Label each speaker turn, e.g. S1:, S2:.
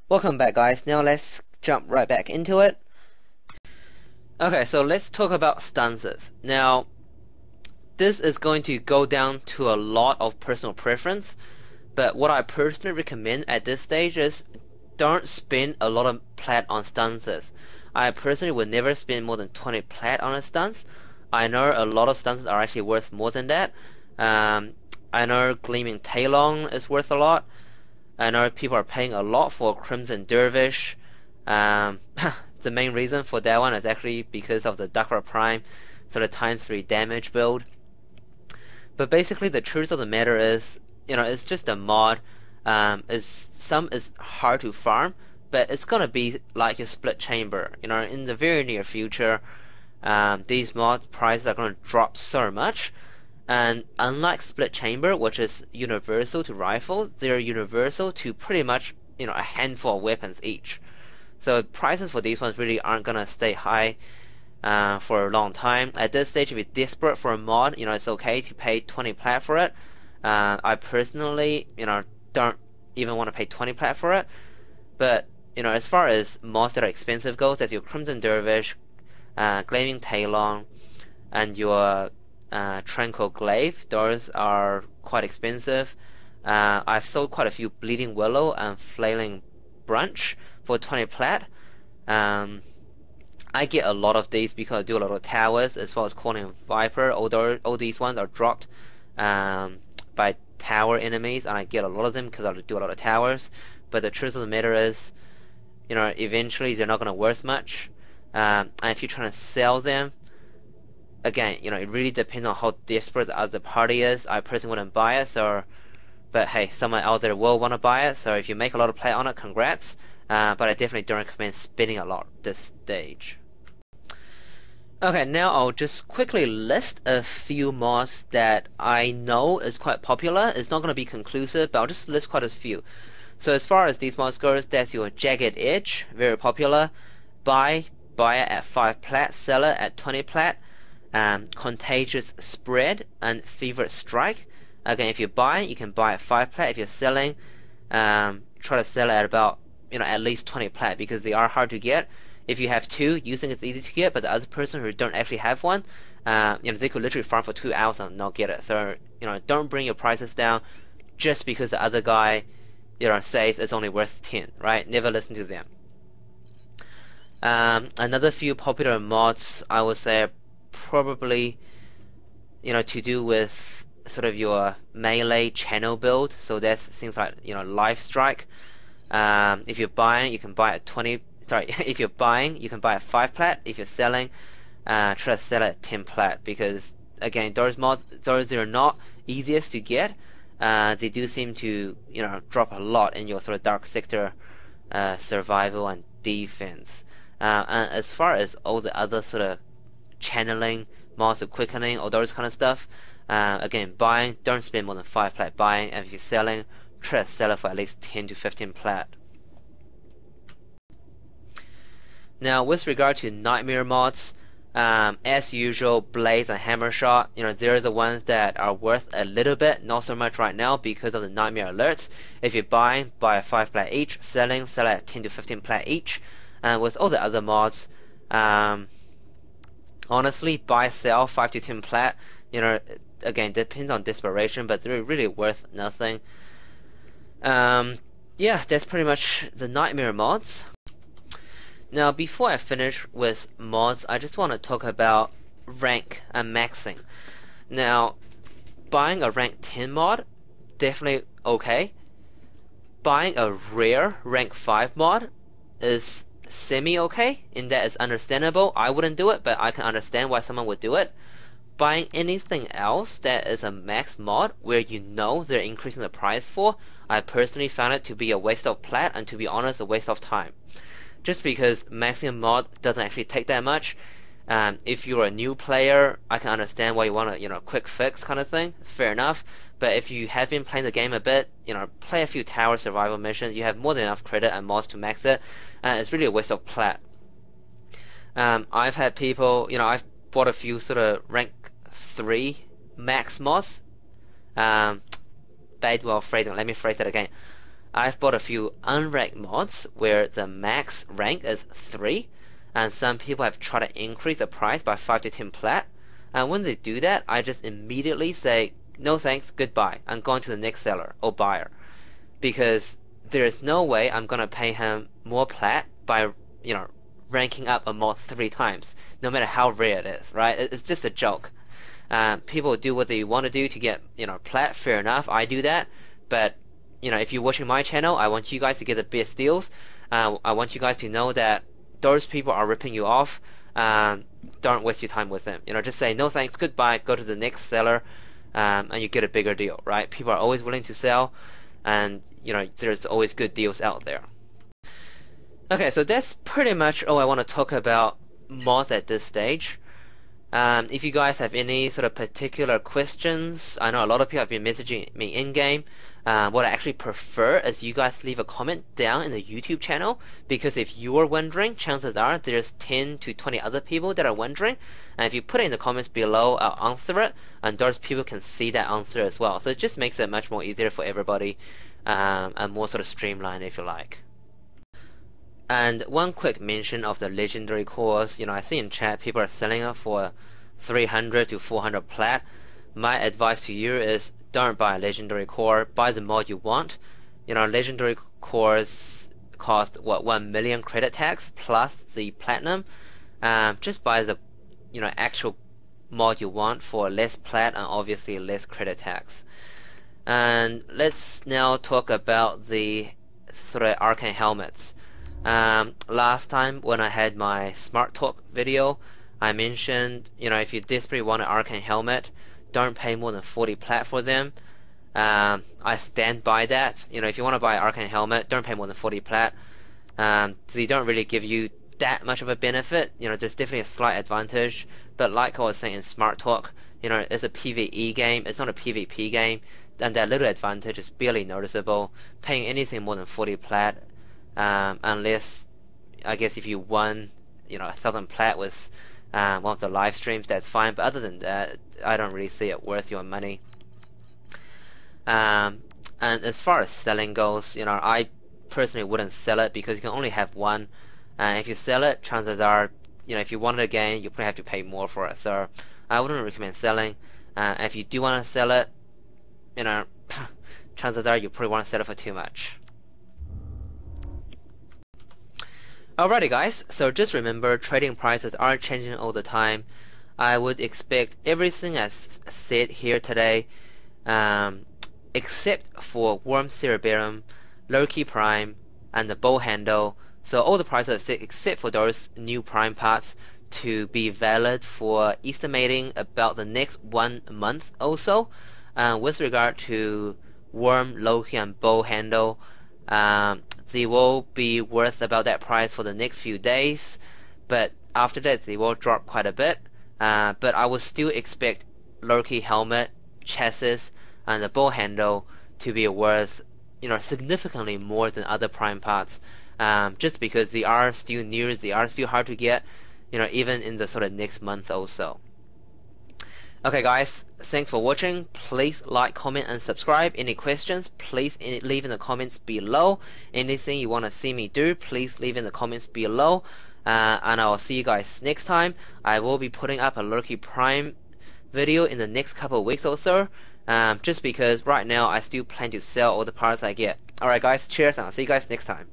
S1: Welcome back, guys. Now let's jump right back into it. Okay, so let's talk about stances. Now, this is going to go down to a lot of personal preference, but what I personally recommend at this stage is don't spend a lot of plat on stances. I personally would never spend more than 20 plat on a stance. I know a lot of stances are actually worth more than that. I know Gleaming Talon is worth a lot. I know people are paying a lot for Crimson Dervish. The main reason for that one is actually because of the Dakra Prime sort of ×3 damage build. But basically the truth of the matter is, it's just a mod. Some is hard to farm, but it's gonna be like a split chamber. In the very near future, these mod prices are gonna drop so much. And unlike Split Chamber, which is universal to rifles, they're universal to pretty much a handful of weapons each. So prices for these ones really aren't gonna stay high for a long time. At this stage, if you're desperate for a mod, it's okay to pay 20 plat for it. I personally, don't even want to pay 20 plat for it. But as far as mods that are expensive goes, there's your Crimson Dervish, Gleaming Talon, and your Tranquil Glaive. Those are quite expensive. I've sold quite a few Bleeding Willow and Flailing Branch for 20 plat. I get a lot of these because I do a lot of towers as well as Calling Viper. Although all these ones are dropped by tower enemies, and I get a lot of them because I do a lot of towers. But the truth of the matter is, eventually they're not going to worth much. And if you're trying to sell them, again, it really depends on how desperate the other party is. I personally wouldn't buy it, but hey, someone out there will want to buy it. So if you make a lot of play on it, congrats. But I definitely don't recommend spending a lot this stage. Okay, now I'll just quickly list a few mods that I know is quite popular. It's not going to be conclusive, but I'll just list quite a few. So as far as these mods goes, that's your Jagged Edge, very popular. Buy it at 5 plat, sell it at 20 plat. Contagious Spread and Fevered Strike. Again, if you're buying, you can buy at 5 plat. If you're selling, try to sell it at about at least 20 plat, because they are hard to get. If you have two, using it's easy to get, but the other person who don't actually have one, they could literally farm for 2 hours and not get it. So don't bring your prices down just because the other guy says it's only worth 10, right? Never listen to them. Another few popular mods I would say probably to do with sort of your melee channel build. So that's things like Life Strike. If you're buying, you can buy at 20. Sorry, if you're buying, you can buy at 5 plat. If you're selling, try to sell at 10 plat, because again, those mods, those are not easiest to get. They do seem to drop a lot in your sort of dark sector survival and defense. And as far as all the other sort of channeling, mods of quickening, all those kind of stuff, again, buying, don't spend more than 5 plat buying, and if you're selling, try to sell it for at least 10 to 15 plat. Now, with regard to Nightmare mods, as usual, Blaze and Hammer Shot, they're the ones that are worth a little bit, not so much right now because of the Nightmare alerts. If you're buying, buy at 5 plat each, selling, sell at 10 to 15 plat each. And with all the other mods, honestly, buy, sell 5 to 10 plat. Again, depends on desperation, but they're really worth nothing. Yeah, that's pretty much the Nightmare mods. Now, before I finish with mods, I just want to talk about rank and maxing. Now, buying a rank 10 mod, definitely okay. Buying a rare rank 5 mod is semi-okay, in that it's understandable. I wouldn't do it, but I can understand why someone would do it. Buying anything else that is a max mod where they're increasing the price for, I personally found it to be a waste of plat, and to be honest, a waste of time. Just because maxing a mod doesn't actually take that much. If you're a new player, I can understand why you want a quick fix kind of thing. Fair enough. But if you have been playing the game a bit, play a few tower survival missions. You have more than enough credit and mods to max it. It's really a waste of plat. I've had people, I've bought a few sort of rank 3 max mods. Let me phrase that again. I've bought a few unranked mods where the max rank is 3, and some people have tried to increase the price by 5 to 10 plat. And when they do that, I just immediately say, no thanks, goodbye. I'm going to the next seller or buyer. Because there is no way I'm going to pay him more plat by, ranking up a mod 3 times, no matter how rare it is, right? It's just a joke. People do what they want to do to get, plat, fair enough, I do that. But, if you're watching my channel, I want you guys to get the best deals. I want you guys to know that those people are ripping you off. Don't waste your time with them. Just say no thanks, goodbye, go to the next seller, and you get a bigger deal, right? People are always willing to sell, and there's always good deals out there. Okay, so that's pretty much all I want to talk about mods at this stage. If you guys have any sort of particular questions, I know a lot of people have been messaging me in-game. What I actually prefer is you guys leave a comment down in the YouTube channel, because if you're wondering, chances are there's 10 to 20 other people that are wondering, and if you put it in the comments below, I'll answer it, and those people can see that answer as well. So it just makes it much more easier for everybody, and more sort of streamlined, if you like. And one quick mention of the legendary cores. I see in chat people are selling it for 300 to 400 plat. My advice to you is don't buy a legendary core, buy the mod you want. Legendary cores cost 1 million credit tax plus the platinum. Just buy the actual mod you want for less plat and obviously less credit tax. And let's now talk about the sort of arcane helmets. Last time when I had my Smart Talk video, I mentioned, if you desperately want an arcane helmet, don't pay more than 40 plat for them. I stand by that. If you want to buy an arcane helmet, don't pay more than 40 plat. They don't really give you that much of a benefit. There's definitely a slight advantage, but like I was saying in Smart Talk, it's a PvE game, it's not a PvP game, and that little advantage is barely noticeable. Paying anything more than 40 plat, unless, I guess, if you won, 1,000 plat with one of the live streams, that's fine. But other than that, I don't really see it worth your money. And as far as selling goes, I personally wouldn't sell it because you can only have one. If you sell it, chances are, if you want it again, you probably have to pay more for it. So I wouldn't recommend selling. If you do want to sell it, chances are you probably want to sell it for too much. Alrighty guys, so just remember, trading prices are changing all the time. I would expect everything as said here today, except for Worm Cerebellum, Loki Prime, and the bow handle. So all the prices are set except for those new prime parts to be valid for estimating about the next 1 month or so. With regard to Worm, Loki, and bow handle, they will be worth about that price for the next few days, but after that they will drop quite a bit. But I would still expect Loki helmet, chassis, and the bow handle to be worth significantly more than other prime parts, just because they are still new, they are still hard to get, even in the sort of next month or so. Okay guys, thanks for watching. Please like, comment, and subscribe. Any questions, please leave in the comments below. Anything you want to see me do, please leave in the comments below. And I will see you guys next time. I will be putting up a Loki Prime video in the next couple of weeks or so, just because right now I still plan to sell all the parts I get. Alright guys, cheers, and I'll see you guys next time.